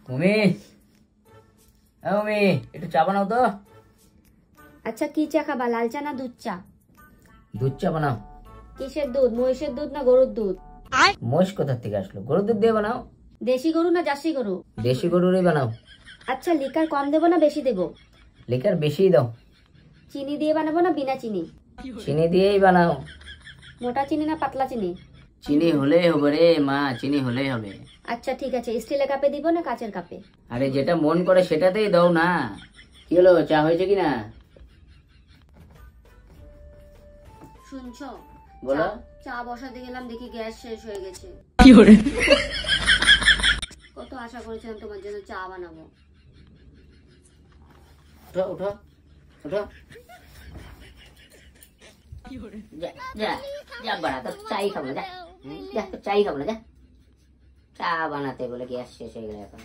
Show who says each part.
Speaker 1: Mummy, mummy একটু চা বানাও তো।
Speaker 2: আচ্ছা কি চা খাবা, লাল চা না দুধ চা?
Speaker 1: দুধ চা বানাও।
Speaker 2: কিসের দুধ, মহিষের দুধ না গরুর দুধ?
Speaker 1: মহিষ কোথা থেকে আসলো? গরুর দুধ দিয়ে বানাও।
Speaker 2: দেশি গরু না জার্সি গরু?
Speaker 1: দেশি গরুরই বানাও।
Speaker 2: আচ্ছা লিকার কম দেবো না বেশি দেবো?
Speaker 1: লিকার বেশিই দাও।
Speaker 2: চিনি দিয়ে বানাবো না বিনা চিনি?
Speaker 1: চিনি দিয়েই বানাও।
Speaker 2: মোটা চিনি না পাতলা চিনি?
Speaker 1: চিনি হলেই হবে রে মা, চিনি হলেই হবে।
Speaker 2: আচ্ছা ঠিক আছে, স্টিলের কাপে দিব না কাচের কাপে?
Speaker 1: আরে যেটা মন করে সেটাতেই দাও না। কি হলো, চা হয়েছে কিনা?
Speaker 2: শুনছো,
Speaker 1: বলো।
Speaker 2: চা বসাতে গেলাম দেখি গ্যাস শেষ হয়ে গেছে। কত আশা করেছিলাম তোমার জন্য চা বানাবো।
Speaker 1: উঠো উঠো উঠো। যা যা যা বাড়া, তো চাই খাবো না, যা যা, তো চাই খাবো না, যা। চা বানাতে বলে গ্যাস শেষ হয়ে গেল এখন।